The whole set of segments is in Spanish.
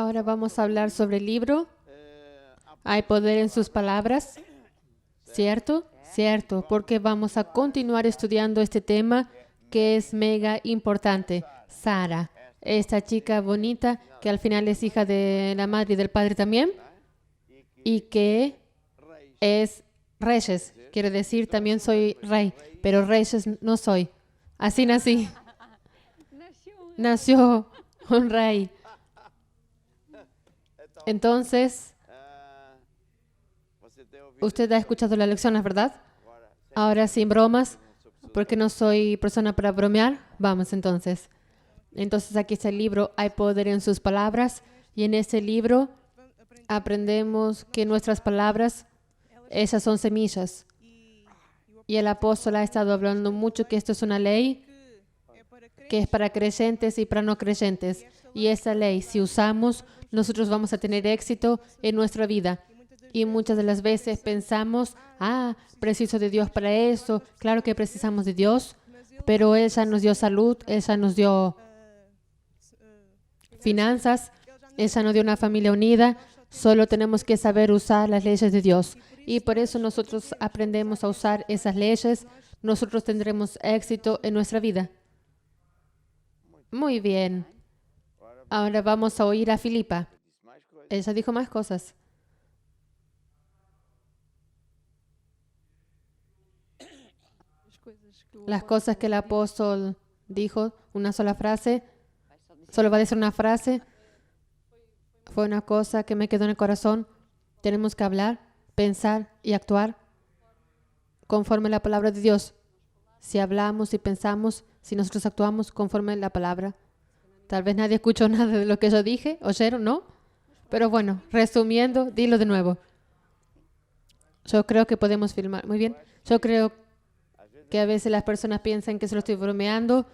Ahora vamos a hablar sobre el libro. Hay poder en sus palabras. ¿Cierto? Cierto, porque vamos a continuar estudiando este tema que es mega importante. Sara, esta chica bonita que al final es hija de la madre y del padre también y que es reyes. Quiere decir, también soy rey, pero reyes no soy. Así nací. Nació un rey. Entonces, usted ha escuchado la lección, ¿es verdad? Ahora sin bromas, porque no soy persona para bromear. Vamos entonces. Entonces aquí está el libro, hay poder en sus palabras. Y en ese libro aprendemos que nuestras palabras, esas son semillas. Y el apóstol ha estado hablando mucho que esto es una ley que es para creyentes y para no creyentes. Y esa ley, si usamos, nosotros vamos a tener éxito en nuestra vida. Y muchas de las veces pensamos, preciso de Dios para eso. Claro que precisamos de Dios, pero Él ya nos dio salud, Él ya nos dio finanzas, Él ya nos dio una familia unida. Solo tenemos que saber usar las leyes de Dios. Y por eso nosotros aprendemos a usar esas leyes. Nosotros tendremos éxito en nuestra vida. Muy bien. Ahora vamos a oír a Filipa. Ella dijo más cosas. Las cosas que el apóstol dijo, una sola frase, solo va a decir una frase, fue una cosa que me quedó en el corazón. Tenemos que hablar, pensar y actuar conforme a la palabra de Dios. Si hablamos y pensamos, si nosotros actuamos conforme a la palabra. Tal vez nadie escuchó nada de lo que yo dije, ¿oyeron? ¿No? Pero bueno, resumiendo, dilo de nuevo. Yo creo que podemos filmar. Muy bien. Yo creo que a veces las personas piensan que se lo estoy bromeando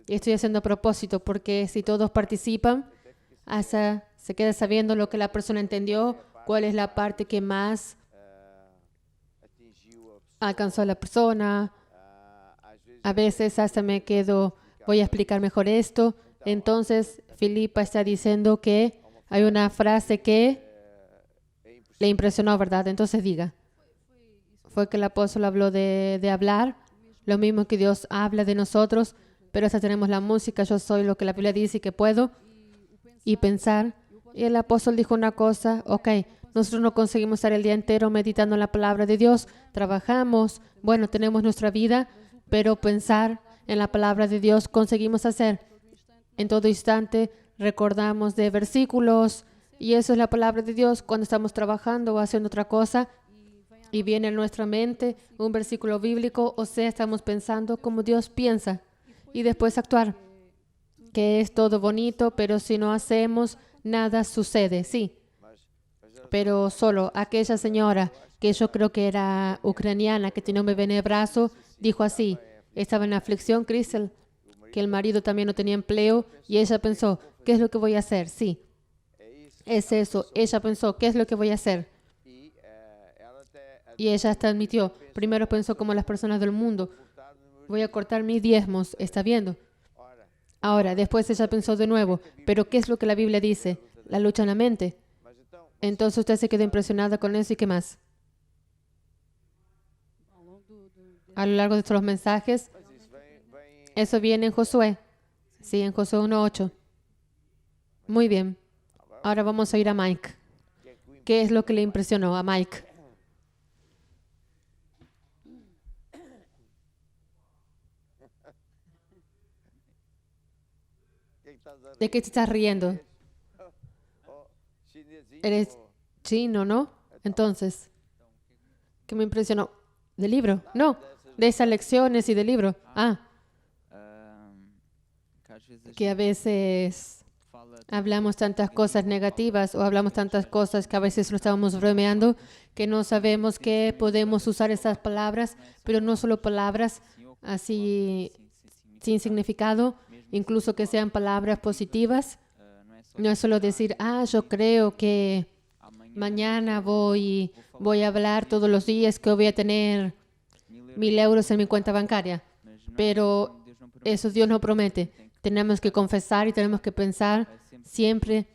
y estoy haciendo a propósito, porque si todos participan, hasta se queda sabiendo lo que la persona entendió, cuál es la parte que más alcanzó a la persona. A veces hasta me quedo, voy a explicar mejor esto. Entonces, Filipa está diciendo que hay una frase que le impresionó, ¿verdad? Entonces diga. Fue que el apóstol habló de hablar, lo mismo que Dios habla de nosotros, pero hasta tenemos la música, yo soy lo que la Biblia dice que puedo, y pensar. Y el apóstol dijo una cosa, nosotros no conseguimos estar el día entero meditando en la palabra de Dios, trabajamos, bueno, tenemos nuestra vida, pero pensar en la palabra de Dios conseguimos hacer. En todo instante recordamos de versículos, y eso es la palabra de Dios cuando estamos trabajando o haciendo otra cosa, y viene a nuestra mente un versículo bíblico, o sea, estamos pensando como Dios piensa, y después actuar, que es todo bonito, pero si no hacemos, nada sucede, sí. Pero solo aquella señora, que yo creo que era ucraniana, que tenía un bebé en el brazo, dijo así, estaba en aflicción, Crystal, que el marido también no tenía empleo, y ella pensó, ¿qué es lo que voy a hacer? Sí, es eso. Ella pensó, ¿qué es lo que voy a hacer? Y ella hasta admitió, primero pensó como las personas del mundo, voy a cortar mis diezmos, ¿está viendo? Ahora, después ella pensó de nuevo, ¿pero qué es lo que la Biblia dice? La lucha en la mente. Entonces usted se quedó impresionada con eso, ¿y qué más? A lo largo de estos mensajes, eso viene en Josué. Sí, en Josué 1:8. Muy bien. Ahora vamos a ir a Mike. ¿Qué es lo que le impresionó a Mike? ¿De qué te estás riendo? ¿Eres chino, no? Entonces, ¿qué me impresionó? ¿Del libro? No, de esas lecciones y del libro. Que a veces hablamos tantas cosas negativas o hablamos tantas cosas que a veces lo estábamos bromeando, que no sabemos que podemos usar esas palabras, pero no solo palabras así sin significado, incluso que sean palabras positivas. No es solo decir, yo creo que mañana voy a hablar todos los días que voy a tener 1,000 euros en mi cuenta bancaria. Pero eso Dios no promete. Tenemos que confesar y tenemos que pensar siempre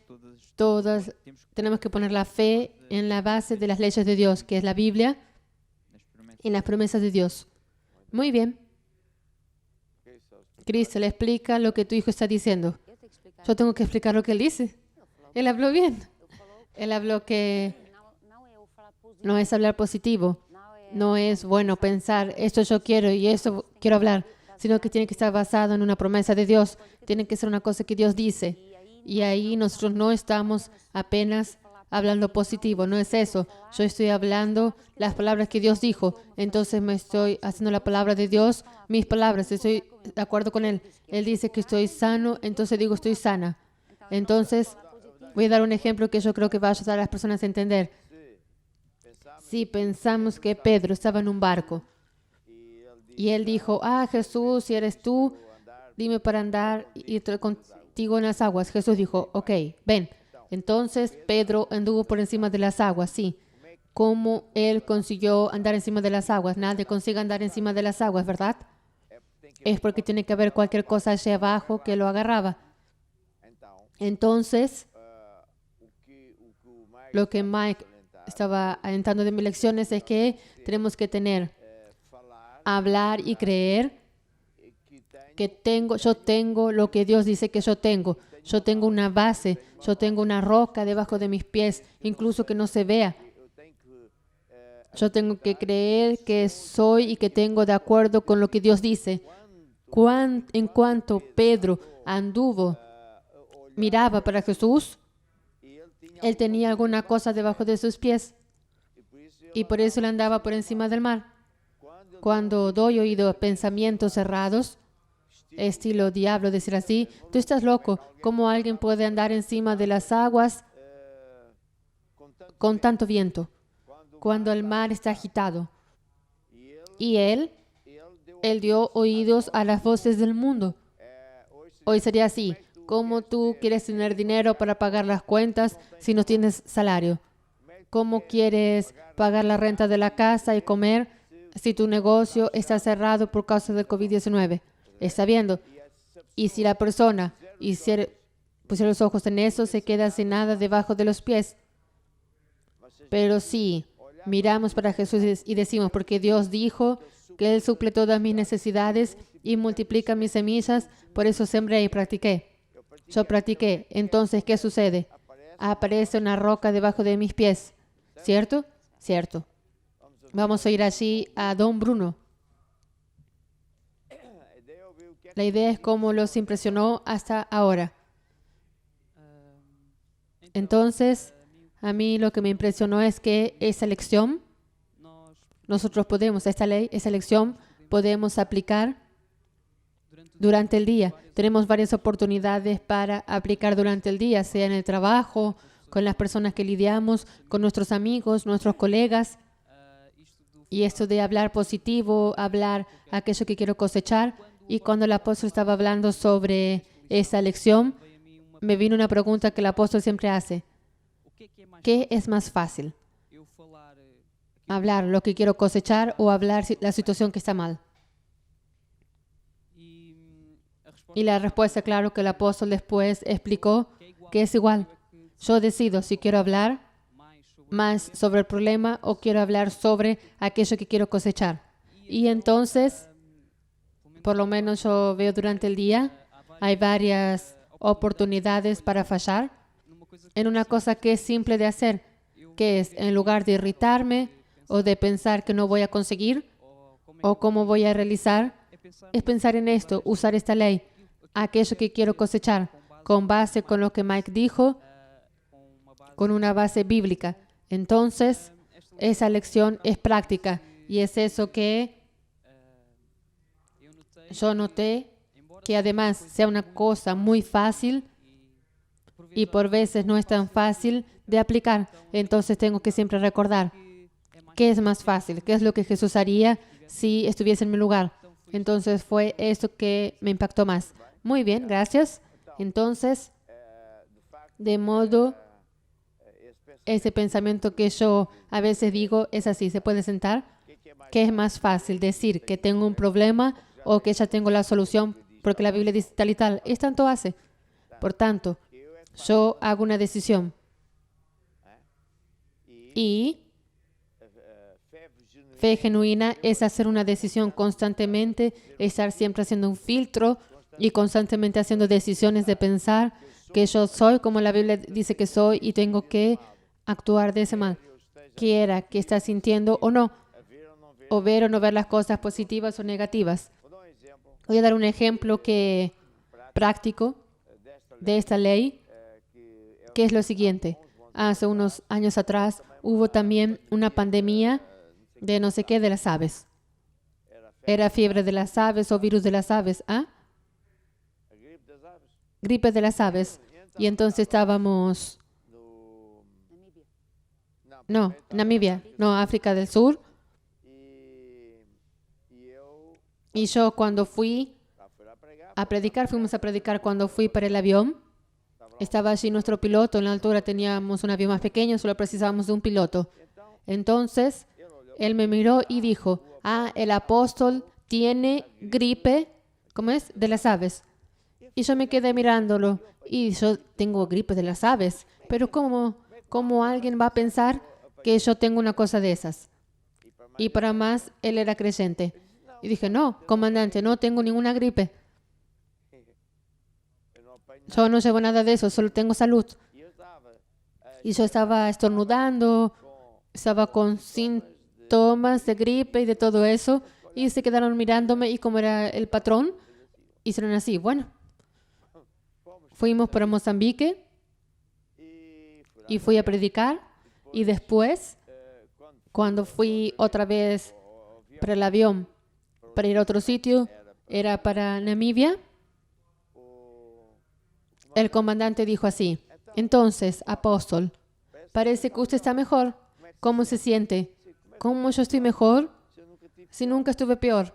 Todas tenemos que poner la fe en la base de las leyes de Dios, que es la Biblia, y las promesas de Dios. Muy bien. Cristo le explica lo que tu hijo está diciendo. Yo tengo que explicar lo que él dice. Él habló bien. Él habló que no es hablar positivo. No es bueno pensar, esto yo quiero y esto quiero hablar, sino que tiene que estar basado en una promesa de Dios. Tiene que ser una cosa que Dios dice. Y ahí nosotros no estamos apenas hablando positivo, no es eso. Yo estoy hablando las palabras que Dios dijo. Entonces me estoy haciendo la palabra de Dios, mis palabras, estoy de acuerdo con Él. Él dice que estoy sano, entonces digo estoy sana. Entonces voy a dar un ejemplo que yo creo que va a ayudar a las personas a entender. Si pensamos que Pedro estaba en un barco y él dijo, Jesús, si eres tú, dime para andar y contigo en las aguas. Jesús dijo, ok, ven. Entonces Pedro anduvo por encima de las aguas, sí. ¿Cómo él consiguió andar encima de las aguas? Nadie consigue andar encima de las aguas, ¿verdad? Es porque tiene que haber cualquier cosa allá abajo que lo agarraba. Entonces, lo que Mike estaba alentando de mis lecciones es que tenemos que hablar y creer que yo tengo lo que Dios dice que yo tengo. Yo tengo una base, yo tengo una roca debajo de mis pies, incluso que no se vea. Yo tengo que creer que soy y que tengo de acuerdo con lo que Dios dice. En cuanto Pedro miraba para Jesús, él tenía alguna cosa debajo de sus pies y por eso él andaba por encima del mar. Cuando doy oído a pensamientos errados, estilo diablo, decir así, tú estás loco, ¿cómo alguien puede andar encima de las aguas con tanto viento? Cuando el mar está agitado. Y él dio oídos a las voces del mundo. Hoy sería así, ¿cómo tú quieres tener dinero para pagar las cuentas si no tienes salario? ¿Cómo quieres pagar la renta de la casa y comer si tu negocio está cerrado por causa del COVID-19? Está viendo. Y si la persona pusiera los ojos en eso, se queda sin nada debajo de los pies. Pero si miramos para Jesús y decimos, porque Dios dijo que Él suple todas mis necesidades y multiplica mis semillas, por eso sembré y practiqué. Yo practiqué. Entonces, ¿qué sucede? Aparece una roca debajo de mis pies. ¿Cierto? Cierto. Vamos a ir allí a Don Bruno. La idea es cómo los impresionó hasta ahora. Entonces, a mí lo que me impresionó es que esa lección, nosotros podemos, esa lección, podemos aplicar durante el día. Tenemos varias oportunidades para aplicar durante el día, sea en el trabajo, con las personas que lidiamos, con nuestros amigos, nuestros colegas. Y esto de hablar positivo, hablar aquello que quiero cosechar. Y cuando el apóstol estaba hablando sobre esa lección, me vino una pregunta que el apóstol siempre hace. ¿Qué es más fácil? ¿Hablar lo que quiero cosechar o hablar la situación que está mal? Y la respuesta, claro, que el apóstol después explicó que es igual. Yo decido si quiero hablar más sobre el problema o quiero hablar sobre aquello que quiero cosechar. Y entonces, por lo menos yo veo durante el día, hay varias oportunidades para fallar en una cosa que es simple de hacer, que es, en lugar de irritarme o de pensar que no voy a conseguir o cómo voy a realizar, es pensar en esto, usar esta ley, aquello que quiero cosechar, con base con lo que Mike dijo, con una base bíblica. Entonces, esa lección es práctica y es eso que yo noté, que además sea una cosa muy fácil y por veces no es tan fácil de aplicar. Entonces tengo que siempre recordar qué es más fácil, qué es lo que Jesús haría si estuviese en mi lugar. Entonces fue esto que me impactó más. Muy bien, gracias. Entonces, de modo, ese pensamiento que yo a veces digo es así, ¿se puede sentar? ¿Qué es más fácil decir que tengo un problema o que ya tengo la solución porque la Biblia dice tal y tal? Es tanto hace. Por tanto, yo hago una decisión. Y fe genuina es hacer una decisión constantemente, estar siempre haciendo un filtro y constantemente haciendo decisiones de pensar que yo soy como la Biblia dice que soy y tengo que actuar de ese modo, quiera que esté sintiendo o no, o ver o no ver las cosas positivas o negativas. Voy a dar un ejemplo práctico de esta ley, que es lo siguiente. Hace unos años atrás hubo también una pandemia de no sé qué de las aves. Era fiebre de las aves o virus de las aves. ¿Ah? Gripe de las aves. Y entonces estábamos... No, Namibia, no, África del Sur. Y yo cuando fui a predicar, fuimos a predicar cuando fui para el avión. Estaba allí nuestro piloto, en la altura teníamos un avión más pequeño, solo precisábamos de un piloto. Entonces, él me miró y dijo, el apóstol tiene gripe, ¿cómo es? De las aves. Y yo me quedé mirándolo y yo tengo gripe de las aves, pero ¿cómo alguien va a pensar que yo tengo una cosa de esas? Y para más, él era creyente. Y dije, no, comandante, no tengo ninguna gripe. Yo no llevo nada de eso, solo tengo salud. Y yo estaba estornudando, estaba con síntomas de gripe y de todo eso. Y se quedaron mirándome y como era el patrón, hicieron así. Bueno, fuimos para Mozambique y fui a predicar. Y después, cuando fui otra vez para el avión, para ir a otro sitio, era para Namibia, el comandante dijo así, entonces, apóstol, parece que usted está mejor. ¿Cómo se siente? ¿Cómo yo estoy mejor si nunca estuve peor?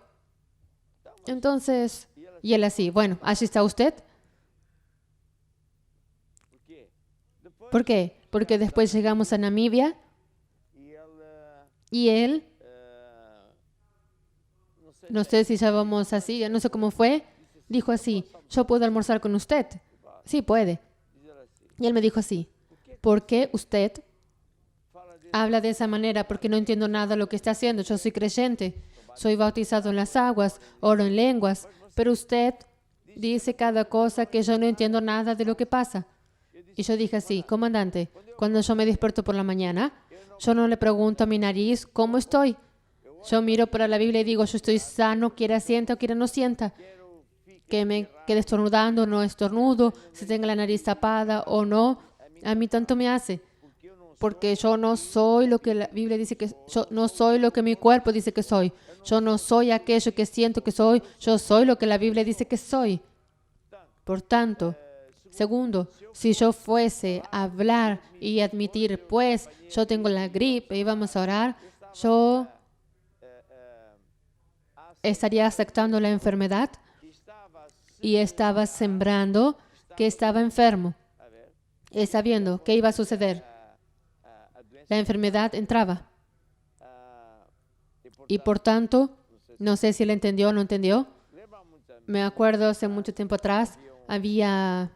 Entonces, y él así, bueno, ¿allí está usted? ¿Por qué? Porque después llegamos a Namibia y él, no sé si llamamos así, no sé cómo fue, dijo así, ¿yo puedo almorzar con usted? Sí, puede. Y él me dijo así, ¿por qué usted habla de esa manera? Porque no entiendo nada de lo que está haciendo. Yo soy creyente, soy bautizado en las aguas, oro en lenguas, pero usted dice cada cosa que yo no entiendo nada de lo que pasa. Y yo dije así, comandante, cuando yo me despierto por la mañana, yo no le pregunto a mi nariz cómo estoy. Yo miro para la Biblia y digo, yo estoy sano, quiera sienta o quiera no sienta. Que me quede estornudando, no estornudo, si tenga la nariz tapada o no, a mí tanto me hace. Porque yo no soy lo que la Biblia dice que yo no soy lo que mi cuerpo dice que soy. Yo no soy aquello que siento que soy, yo soy lo que la Biblia dice que soy. Por tanto, segundo, si yo fuese a hablar y admitir, pues, yo tengo la gripe y vamos a orar, yo estaría aceptando la enfermedad y estaba sembrando que estaba enfermo, sabiendo qué iba a suceder. La enfermedad entraba. Y por tanto, no sé si él entendió o no entendió. Me acuerdo hace mucho tiempo atrás, había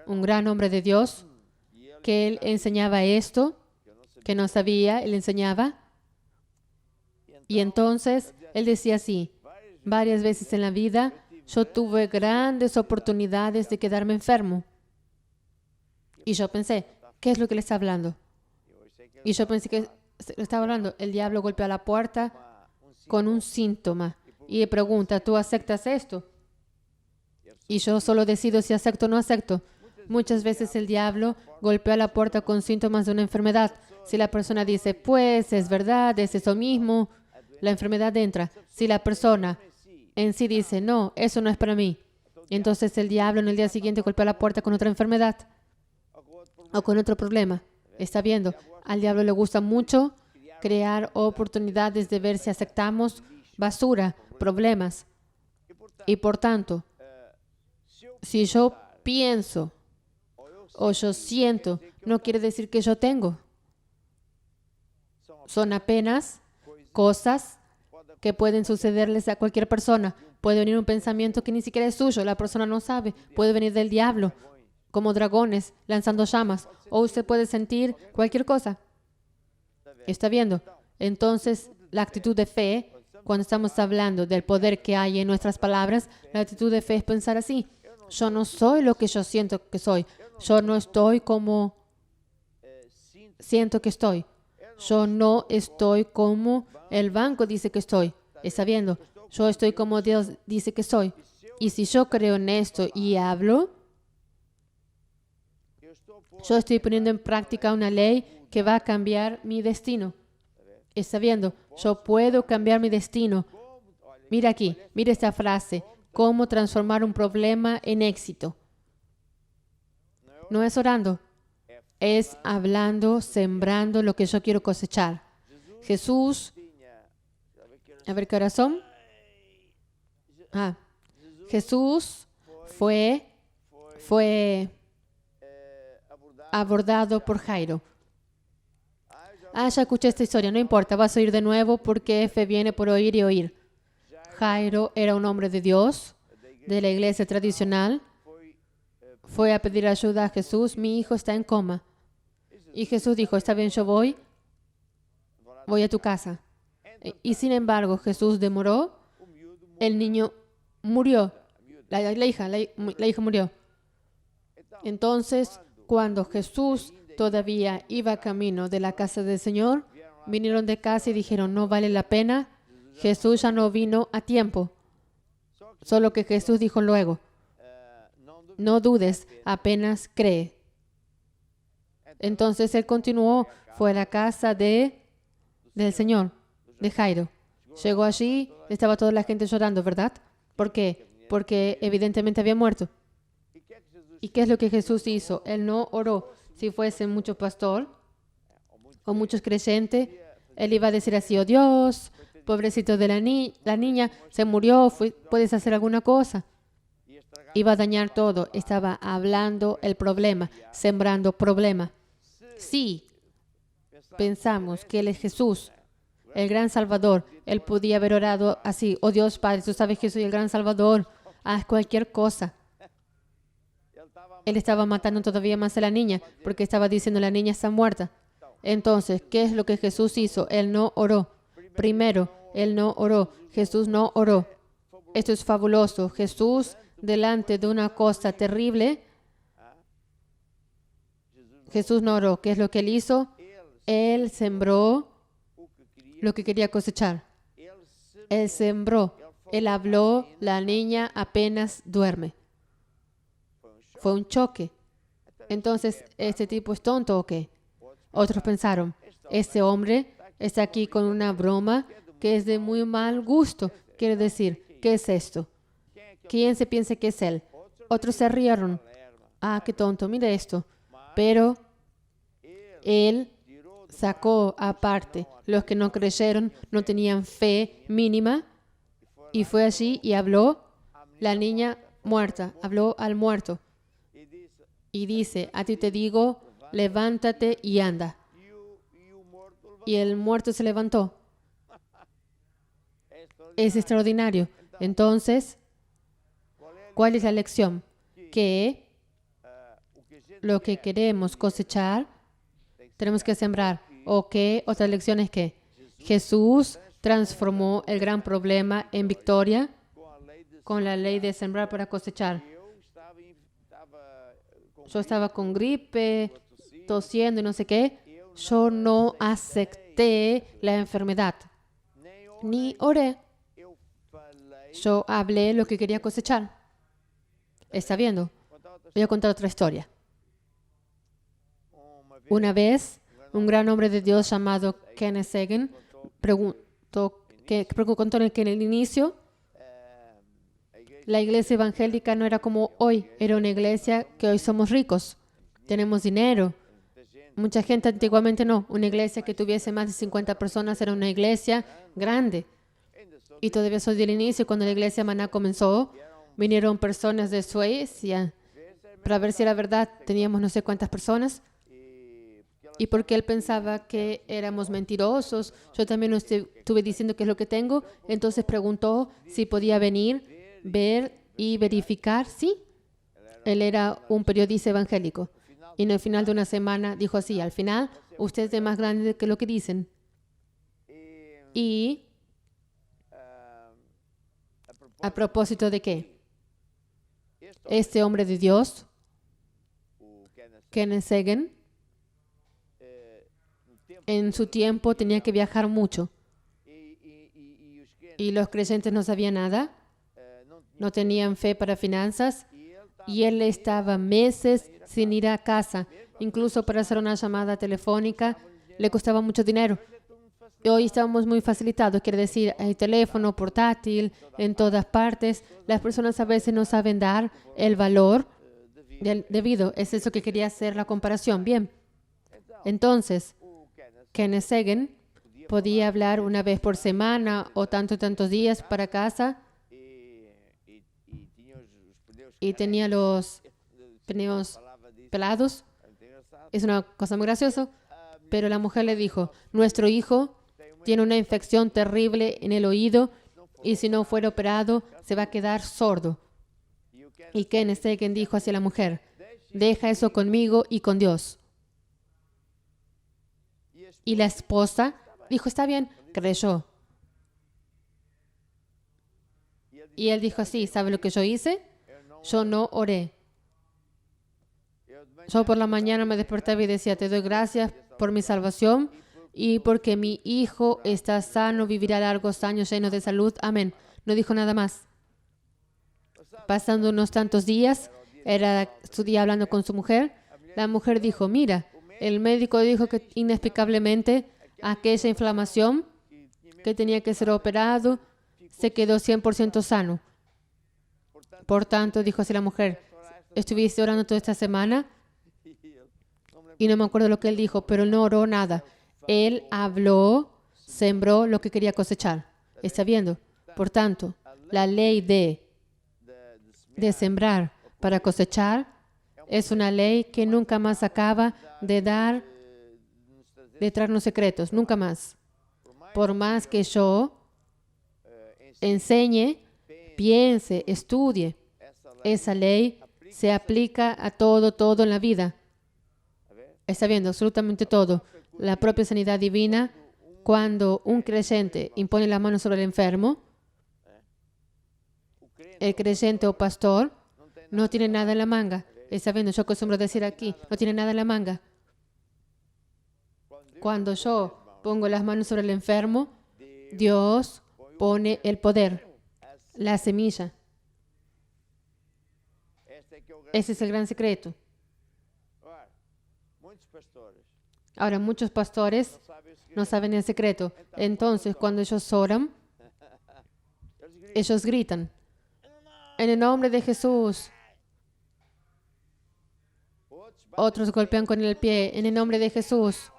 un gran hombre de Dios que él enseñaba esto, que no sabía, él enseñaba. Y entonces él decía así, varias veces en la vida yo tuve grandes oportunidades de quedarme enfermo. Y yo pensé, ¿qué es lo que le está hablando? Y yo pensé que le estaba hablando, el diablo golpea la puerta con un síntoma y le pregunta, ¿tú aceptas esto? Y yo solo decido si acepto o no acepto. Muchas veces el diablo golpea la puerta con síntomas de una enfermedad. Si la persona dice, pues es verdad, es eso mismo, la enfermedad entra. Si la persona en sí dice, no, eso no es para mí, entonces el diablo en el día siguiente golpea la puerta con otra enfermedad o con otro problema. Está viendo, al diablo le gusta mucho crear oportunidades de ver si aceptamos basura, problemas. Y por tanto, si yo pienso o yo siento, no quiere decir que yo tengo. Son apenas cosas que pueden sucederles a cualquier persona. Puede venir un pensamiento que ni siquiera es suyo, la persona no sabe. Puede venir del diablo. como dragones lanzando llamas, o usted puede sentir cualquier cosa. ¿Está viendo? Entonces, la actitud de fe, cuando estamos hablando del poder que hay en nuestras palabras, la actitud de fe es pensar así. Yo no soy lo que yo siento que soy. Yo no estoy como siento que estoy. Yo no estoy como el banco dice que estoy. ¿Está viendo? Yo estoy como Dios dice que soy. Y si yo creo en esto y hablo, yo estoy poniendo en práctica una ley que va a cambiar mi destino. ¿Está viendo? Yo puedo cambiar mi destino. Mira aquí, mira esta frase. ¿Cómo transformar un problema en éxito? No es orando, es hablando, sembrando lo que yo quiero cosechar. Jesús, a ver qué horas son. Jesús fue abordado por Jairo. Ya escuché esta historia, no importa, vas a oír de nuevo porque fe viene por oír y oír. Jairo era un hombre de Dios, de la iglesia tradicional. Fue a pedir ayuda a Jesús, mi hijo está en coma. Y Jesús dijo, está bien, yo voy a tu casa. Y sin embargo, Jesús demoró, el niño murió, la hija murió. Entonces, cuando Jesús todavía iba camino de la casa del Señor, vinieron de casa y dijeron, no vale la pena, Jesús ya no vino a tiempo. Solo que Jesús dijo luego, no dudes, apenas cree. Entonces él continuó, fue a la casa del Señor, de Jairo. Llegó allí, estaba toda la gente llorando, ¿verdad? ¿Por qué? Porque evidentemente había muerto. ¿Y qué es lo que Jesús hizo? Él no oró. Si fuese mucho pastor o muchos creyentes, él iba a decir así, oh Dios, pobrecito de la niña, se murió, ¿puedes hacer alguna cosa? Iba a dañar todo. Estaba hablando el problema, sembrando problema. Sí, pensamos que Él es Jesús, el gran Salvador. Él podía haber orado así, oh Dios Padre, tú sabes que soy el gran Salvador, haz cualquier cosa. Él estaba matando todavía más a la niña, porque estaba diciendo, la niña está muerta. Entonces, ¿qué es lo que Jesús hizo? Él no oró. Primero, Él no oró. Jesús no oró. Esto es fabuloso. Jesús, delante de una cosa terrible, Jesús no oró. ¿Qué es lo que Él hizo? Él sembró lo que quería cosechar. Él sembró. Él habló, la niña apenas duerme. Fue un choque. Entonces, ¿este tipo es tonto o qué? Otros pensaron, este hombre está aquí con una broma que es de muy mal gusto. Quiere decir, ¿qué es esto? ¿Quién se piensa que es él? Otros se rieron. Qué tonto, mire esto. Pero él sacó aparte. Los que no creyeron, no tenían fe mínima. Y fue allí y habló la niña muerta. Habló al muerto. Y dice, a ti te digo, levántate y anda. Y el muerto se levantó. Es extraordinario. Entonces, ¿cuál es la lección? Que lo que queremos cosechar, tenemos que sembrar. ¿O qué? Otra lección es que Jesús transformó el gran problema en victoria con la ley de sembrar para cosechar. Yo estaba con gripe, tosiendo y no sé qué. Yo no acepté la enfermedad, ni oré. Yo hablé lo que quería cosechar. ¿Está viendo? Voy a contar otra historia. Una vez, un gran hombre de Dios llamado Kenneth Hagin contó que en el inicio la iglesia evangélica no era como hoy. Era una iglesia que hoy somos ricos, tenemos dinero. Mucha gente antiguamente no. Una iglesia que tuviese más de 50 personas era una iglesia grande. Y todavía soy del inicio, cuando la iglesia Maná comenzó, vinieron personas de Suecia para ver si era verdad. Teníamos no sé cuántas personas. Y porque él pensaba que éramos mentirosos, yo también estuve diciendo qué es lo que tengo. Entonces preguntó si podía venir, ver y verificar. Sí, Él era un periodista evangélico. Y en el final de una semana dijo así, al final, usted es más grande que lo que dicen. Y a propósito de qué, este hombre de Dios, Kenneth Hagin, en su tiempo tenía que viajar mucho. Y los creyentes no sabían nada, no tenían fe para finanzas. Y él estaba meses sin ir a casa. Incluso para hacer una llamada telefónica le costaba mucho dinero. Y hoy estamos muy facilitados, quiere decir, hay teléfono, portátil, en todas partes. Las personas a veces no saben dar el valor debido. Es eso que quería hacer la comparación. Bien. Entonces, Kenneth Hagin podía hablar una vez por semana o tantos días para casa y tenía los pneus pelados. Es una cosa muy graciosa. Pero la mujer le dijo, nuestro hijo tiene una infección terrible en el oído y si no fuera operado se va a quedar sordo. Y Kenneth Hagin dijo hacia la mujer, deja eso conmigo y con Dios. Y la esposa dijo, está bien, creyó. Y él dijo así, ¿sabe lo que yo hice? Yo no oré. Yo por la mañana me despertaba y decía, te doy gracias por mi salvación y porque mi hijo está sano, vivirá largos años lleno de salud. Amén. No dijo nada más. Pasando unos tantos días, era su día hablando con su mujer. La mujer dijo, mira, el médico dijo que inexplicablemente aquella inflamación que tenía que ser operado se quedó 100% sano. Por tanto, dijo así la mujer, estuviste orando toda esta semana y no me acuerdo lo que él dijo, pero él no oró nada. Él habló, sembró lo que quería cosechar. ¿Está viendo? Por tanto, la ley de sembrar para cosechar es una ley que nunca más acaba de traernos secretos, nunca más. Por más que yo enseñe, piense, estudie, esa ley se aplica a todo en la vida. Está viendo absolutamente todo. La propia sanidad divina, cuando un creyente impone la mano sobre el enfermo, el creyente o pastor no tiene nada en la manga. Está viendo, yo acostumbro decir aquí, no tiene nada en la manga. Cuando yo pongo las manos sobre el enfermo, Dios pone el poder, la semilla. Ese es el gran secreto. Ahora, muchos pastores no saben el secreto. Entonces, cuando ellos oran, ellos gritan, en el nombre de Jesús. Otros golpean con el pie, en el nombre de Jesús.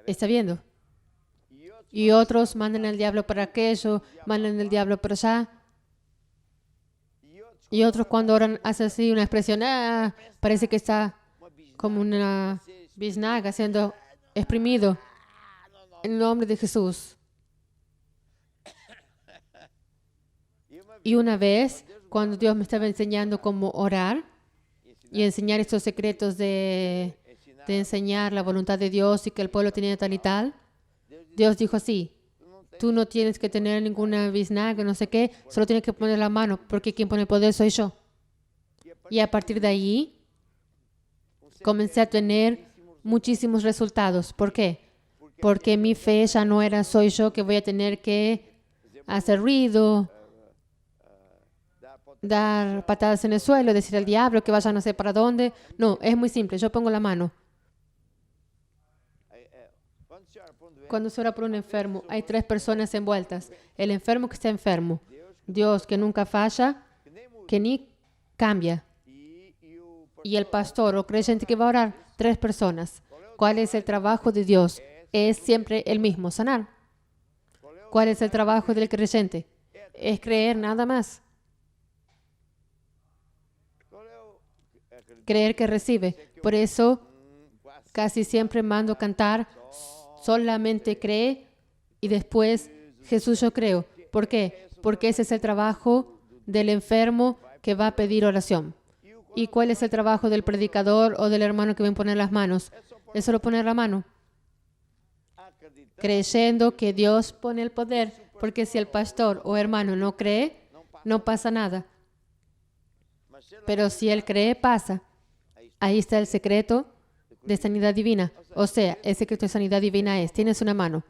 ¿Está viendo? Y otros mandan al diablo para aquello, mandan al diablo para allá. Y otros cuando oran hacen así una expresión, parece que está como una biznaga siendo exprimido. En el nombre de Jesús. Y una vez, cuando Dios me estaba enseñando cómo orar y enseñar estos secretos de enseñar la voluntad de Dios y que el pueblo tenía tal y tal, Dios dijo así, tú no tienes que tener ninguna biznaga, no sé qué, solo tienes que poner la mano, porque quien pone el poder soy yo. Y a partir de ahí, comencé a tener muchísimos resultados. ¿Por qué? Porque mi fe ya no era soy yo que voy a tener que hacer ruido, dar patadas en el suelo, decir al diablo que vaya no sé para dónde. No, es muy simple, yo pongo la mano. Cuando se ora por un enfermo, hay 3 personas envueltas. El enfermo que está enfermo, Dios que nunca falla, que ni cambia. Y el pastor o creyente que va a orar, 3 personas. ¿Cuál es el trabajo de Dios? Es siempre el mismo, sanar. ¿Cuál es el trabajo del creyente? Es creer nada más. Creer que recibe. Por eso, casi siempre mando cantar, solamente cree y después, Jesús yo creo. ¿Por qué? Porque ese es el trabajo del enfermo que va a pedir oración. ¿Y cuál es el trabajo del predicador o del hermano que va a poner las manos? Es solo poner la mano, creyendo que Dios pone el poder, porque si el pastor o hermano no cree, no pasa nada. Pero si él cree, pasa. Ahí está el secreto de sanidad divina. O sea, el secreto de sanidad divina es, tienes una mano.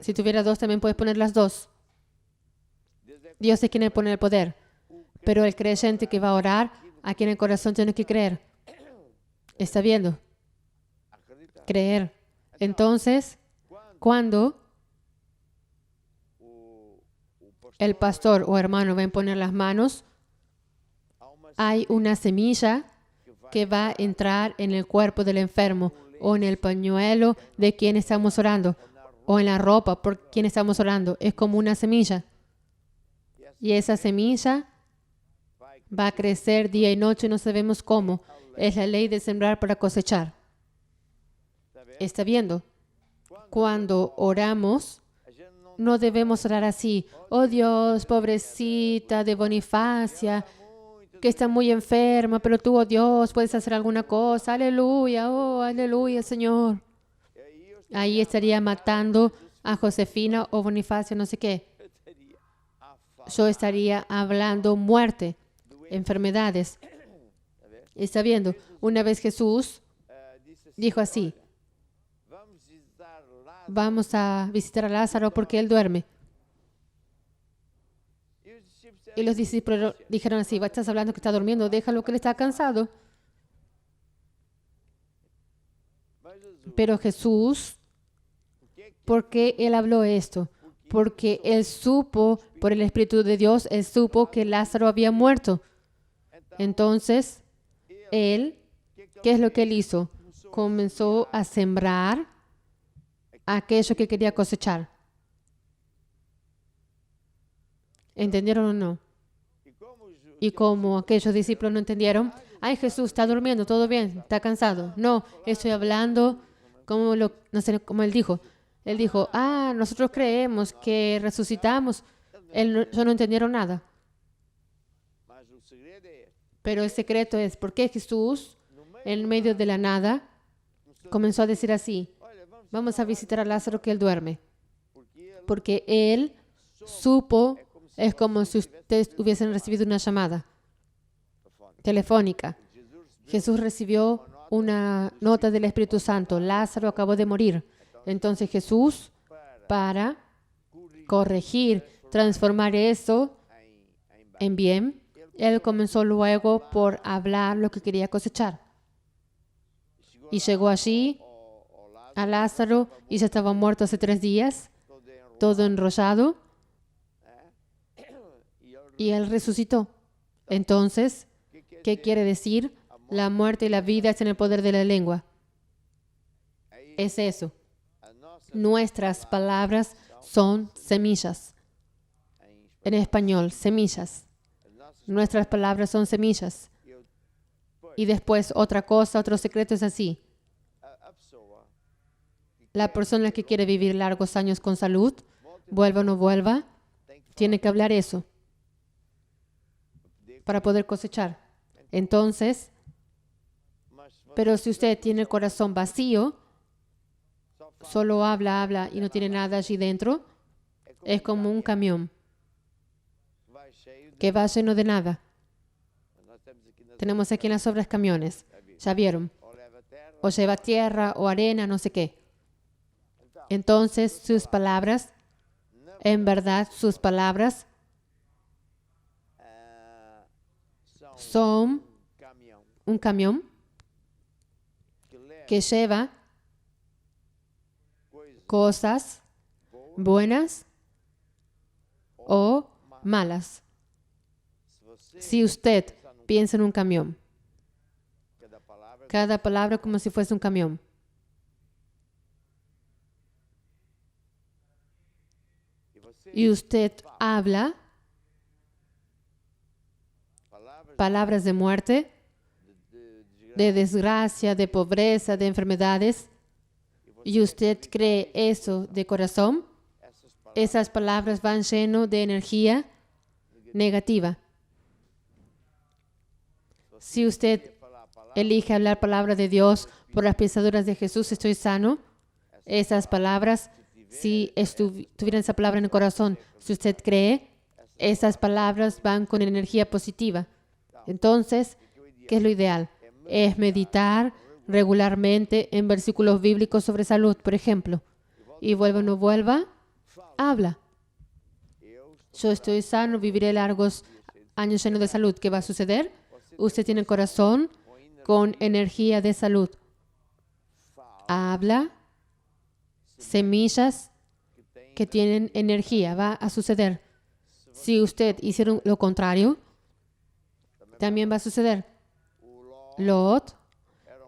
Si tuvieras dos, también puedes poner las dos. Dios es quien pone el poder. Pero el creyente que va a orar, aquí en el corazón tiene que creer. ¿Está viendo? Creer. Entonces, cuando el pastor o hermano va a poner las manos, hay una semilla que va a entrar en el cuerpo del enfermo o en el pañuelo de quien estamos orando o en la ropa por quien estamos orando. Es como una semilla. Y esa semilla va a crecer día y noche y no sabemos cómo. Es la ley de sembrar para cosechar. ¿Está viendo? Cuando oramos, no debemos orar así. Oh Dios, pobrecita de Bonifacia, que está muy enferma, pero tú, oh Dios, puedes hacer alguna cosa. Aleluya, oh, aleluya, Señor. Ahí estaría matando a Josefina o Bonifacio, no sé qué. Yo estaría hablando muerte, enfermedades. ¿Está viendo? Una vez Jesús dijo así: vamos a visitar a Lázaro porque él duerme. Y los discípulos dijeron así: estás hablando que está durmiendo, déjalo que él está cansado. Pero Jesús, ¿por qué él habló esto? Porque él supo, por el Espíritu de Dios, él supo que Lázaro había muerto. Entonces, él, ¿qué es lo que él hizo? Comenzó a sembrar aquello que quería cosechar. ¿Entendieron o no? Y como aquellos discípulos no entendieron, ay, Jesús está durmiendo, todo bien, está cansado. No, estoy hablando como no sé cómo él dijo. Él dijo, nosotros creemos que resucitamos. Ellos no entendieron nada. Pero el secreto es, ¿por qué Jesús, en medio de la nada, comenzó a decir así: vamos a visitar a Lázaro que él duerme? Porque él supo, es como si ustedes hubiesen recibido una llamada telefónica. Jesús recibió una nota del Espíritu Santo: Lázaro acabó de morir. Entonces Jesús, para corregir, transformar eso en bien, él comenzó luego por hablar lo que quería cosechar. Y llegó allí a Lázaro y ya estaba muerto hace 3 días, todo enrollado, y él resucitó. Entonces, ¿qué quiere decir? La muerte y la vida están en el poder de la lengua. Es eso. Nuestras palabras son semillas. En español, semillas. Nuestras palabras son semillas. Y después otra cosa, otro secreto es así. La persona que quiere vivir largos años con salud, vuelva o no vuelva, tiene que hablar eso para poder cosechar. Entonces, pero si usted tiene el corazón vacío, solo habla y no tiene nada allí dentro, es como un camión que va lleno de nada. Tenemos aquí en las obras camiones, ya vieron, o lleva tierra o arena, no sé qué. Entonces sus palabras, en verdad sus palabras son un camión que lleva cosas buenas o malas. Si usted piensa en un camión, cada palabra como si fuese un camión. Y usted habla palabras de muerte, de desgracia, de pobreza, de enfermedades, y usted cree eso de corazón, esas palabras van lleno de energía negativa. Si usted elige hablar palabra de Dios, por las pisaduras de Jesús estoy sano, esas palabras, si tuvieran esa palabra en el corazón, si usted cree, esas palabras van con energía positiva. Entonces, ¿qué es lo ideal? Es meditar regularmente en versículos bíblicos sobre salud, por ejemplo. Y vuelva o no vuelva, habla. Yo estoy sano, viviré largos años llenos de salud. ¿Qué va a suceder? Usted tiene el corazón con energía de salud. Habla semillas que tienen energía. Va a suceder. Si usted hiciera lo contrario, también va a suceder. Lot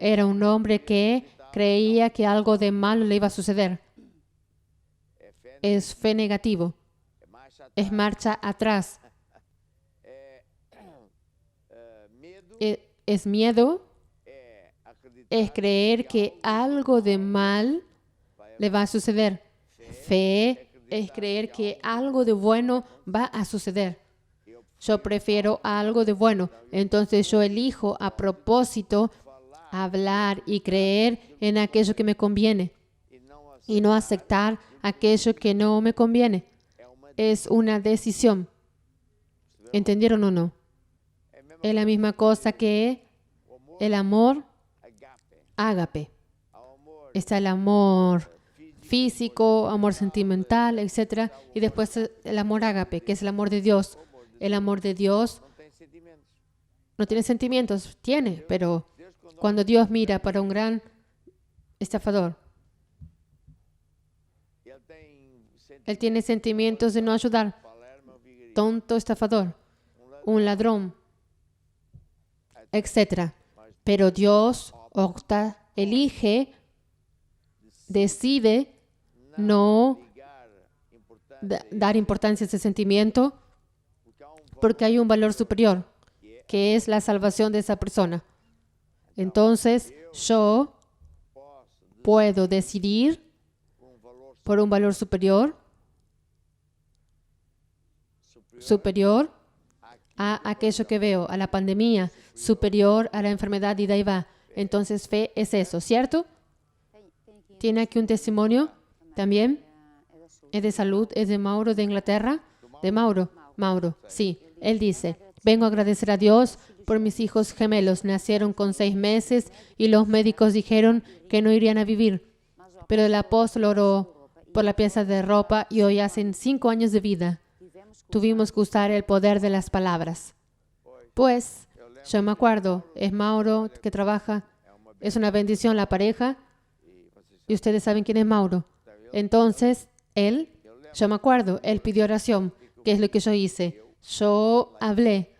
era un hombre que creía que algo de malo le iba a suceder. Es fe negativo. Es marcha atrás. Es miedo. Es creer que algo de mal le va a suceder. Fe es creer que algo de bueno va a suceder. Yo prefiero algo de bueno. Entonces yo elijo a propósito hablar y creer en aquello que me conviene y no aceptar aquello que no me conviene. Es una decisión. ¿Entendieron o no? Es la misma cosa que el amor ágape. Está el amor físico, amor sentimental, etc. Y después el amor ágape, que es el amor de Dios. El amor de Dios no tiene sentimientos, tiene, pero cuando Dios mira para un gran estafador, Él tiene sentimientos de no ayudar. Tonto estafador, un ladrón, etc. Pero Dios opta, elige, decide no dar importancia a ese sentimiento porque hay un valor superior, que es la salvación de esa persona. Entonces, yo puedo decidir por un valor superior a aquello que veo, a la pandemia, superior a la enfermedad y de ahí va. Entonces, fe es eso, ¿cierto? ¿Tiene aquí un testimonio también? ¿Es de salud? ¿Es de Mauro de Inglaterra? ¿De Mauro? Mauro, sí. Él dice, vengo a agradecer a Dios por mis hijos gemelos. Nacieron con 6 meses y los médicos dijeron que no irían a vivir. Pero el apóstol oró por la pieza de ropa y hoy hacen 5 años de vida. Tuvimos que usar el poder de las palabras. Pues, yo me acuerdo, es Mauro que trabaja, es una bendición la pareja y ustedes saben quién es Mauro. Entonces, yo me acuerdo, él pidió oración. ¿Qué es lo que yo hice? Yo hablé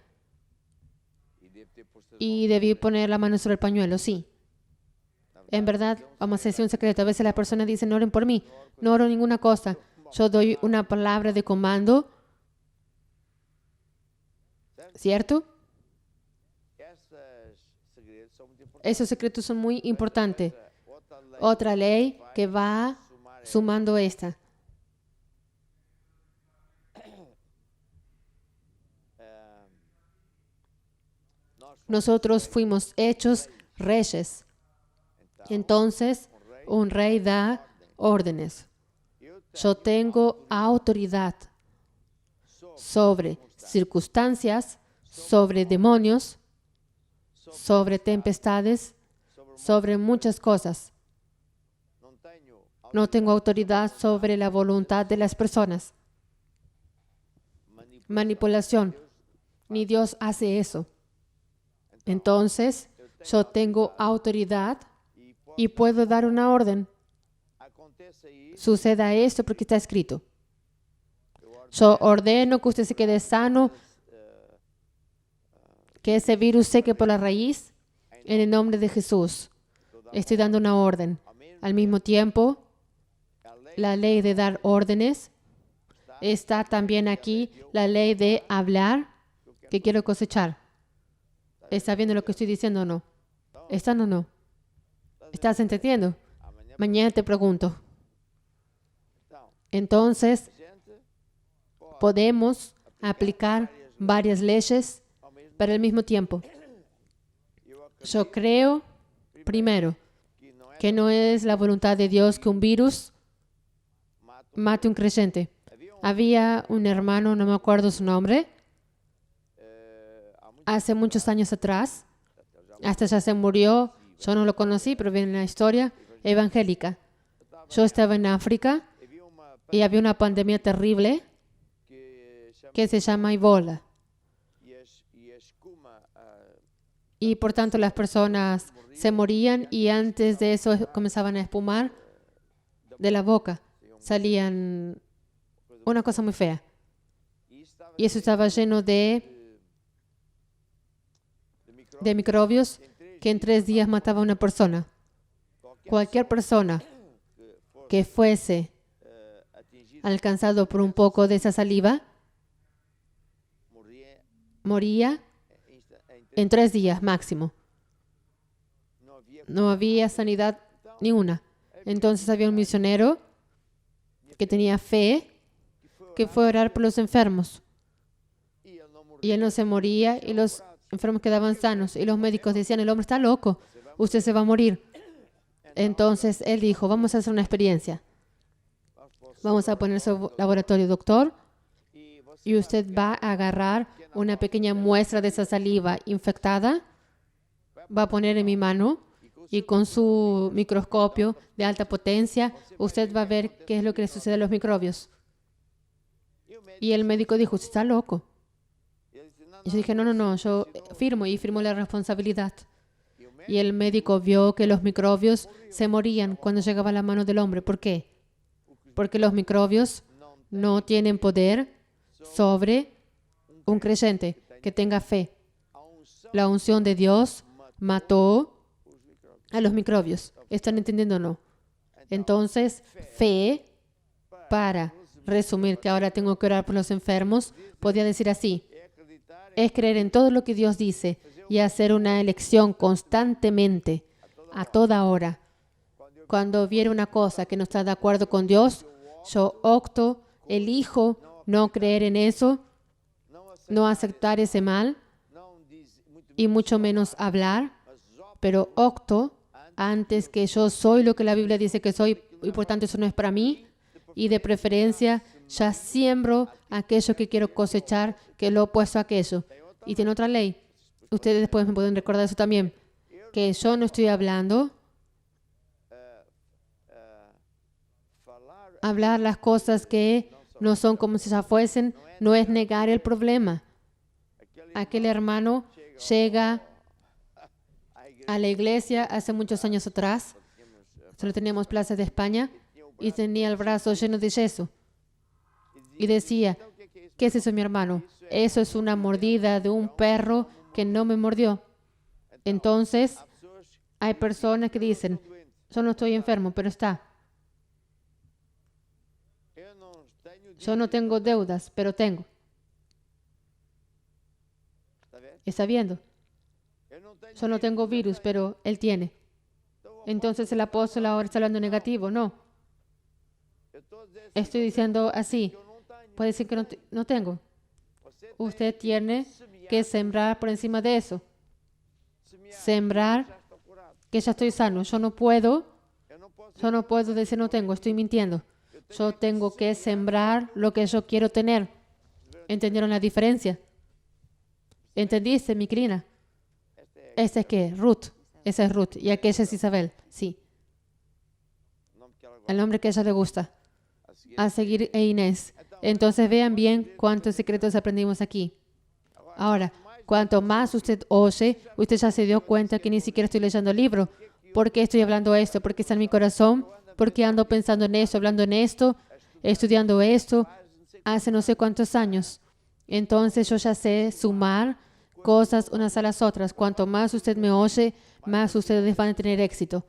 y debí poner la mano sobre el pañuelo, sí. En verdad, vamos a decir un secreto. A veces las personas dicen, no oren por mí. No oro ninguna cosa. Yo doy una palabra de comando. ¿Cierto? Esos secretos son muy importantes. Otra ley que va sumando esta. Nosotros fuimos hechos reyes. Entonces, un rey da órdenes. Yo tengo autoridad sobre circunstancias, sobre demonios, sobre tempestades, sobre muchas cosas. No tengo autoridad sobre la voluntad de las personas. Manipulación. Ni Dios hace eso. Entonces, yo tengo autoridad y puedo dar una orden. Suceda esto porque está escrito. Yo ordeno que usted se quede sano, que ese virus seque por la raíz, en el nombre de Jesús. Estoy dando una orden. Al mismo tiempo, la ley de dar órdenes, está también aquí la ley de hablar, que quiero cosechar. ¿Está viendo lo que estoy diciendo o no? ¿Están o no? ¿Estás entendiendo? Mañana te pregunto. Entonces, podemos aplicar varias leyes, pero al mismo tiempo. Yo creo, primero, que no es la voluntad de Dios que un virus mate a un creyente. Había un hermano, no me acuerdo su nombre, hace muchos años atrás, hasta ya se murió, yo no lo conocí, pero viene en la historia, evangélica. Yo estaba en África y había una pandemia terrible que se llama Ebola. Y por tanto las personas se morían y antes de eso comenzaban a espumar de la boca. Salían una cosa muy fea. Y eso estaba lleno de microbios que en 3 días mataba a una persona. Cualquier persona que fuese alcanzado por un poco de esa saliva moría en 3 días máximo. No había sanidad ni una. Entonces había un misionero que tenía fe, que fue a orar por los enfermos. Y él no se moría y los enfermos quedaban sanos. Y los médicos decían, el hombre está loco, usted se va a morir. Entonces él dijo, vamos a hacer una experiencia. Vamos a poner su laboratorio, doctor, y usted va a agarrar una pequeña muestra de esa saliva infectada, va a poner en mi mano y con su microscopio de alta potencia, usted va a ver qué es lo que le sucede a los microbios. Y el médico dijo, usted está loco. Y yo dije, no, yo firmo y firmo la responsabilidad. Y el médico vio que los microbios se morían cuando llegaba a la mano del hombre. ¿Por qué? Porque los microbios no tienen poder sobre un creyente que tenga fe. La unción de Dios mató a los microbios. ¿Están entendiendo o no? Entonces, fe, para resumir que ahora tengo que orar por los enfermos, podría decir así, es creer en todo lo que Dios dice y hacer una elección constantemente, a toda hora. Cuando viene una cosa que no está de acuerdo con Dios, yo elijo no creer en eso, no aceptar ese mal y mucho menos hablar, pero opto antes que yo soy lo que la Biblia dice que soy y por tanto eso no es para mí y de preferencia ya siembro aquello que quiero cosechar, que es lo opuesto a aquello. Y tiene otra ley. Ustedes después me pueden recordar eso también, que yo no estoy hablando hablar las cosas que no son como si ya fuesen, no es negar el problema. Aquel hermano llega a la iglesia hace muchos años atrás, solo teníamos Plaza de España, y tenía el brazo lleno de yeso. Y decía, ¿qué es eso, mi hermano? Eso es una mordida de un perro que no me mordió. Entonces, hay personas que dicen, yo no estoy enfermo, pero está. Yo no tengo deudas, pero tengo. ¿Está viendo? Yo no tengo virus, pero él tiene. Entonces el apóstol ahora está hablando negativo. No. Estoy diciendo así. Puede decir que no tengo. Usted tiene que sembrar por encima de eso. Sembrar que ya estoy sano. Yo no puedo decir no tengo, estoy mintiendo. Yo tengo que sembrar lo que yo quiero tener. ¿Entendieron la diferencia? ¿Entendiste, mi querida? ¿Esta es qué? Ruth. Esa es Ruth. Y aquella es Isabel. Sí. El nombre que a ella le gusta. A seguir e Inés. Entonces vean bien cuántos secretos aprendimos aquí. Ahora, cuanto más usted oye, usted ya se dio cuenta que ni siquiera estoy leyendo el libro. ¿Por qué estoy hablando esto? Porque está en mi corazón. Porque ando pensando en esto, hablando en esto, estudiando esto, hace no sé cuántos años. Entonces yo ya sé sumar cosas unas a las otras. Cuanto más usted me oye, más ustedes van a tener éxito.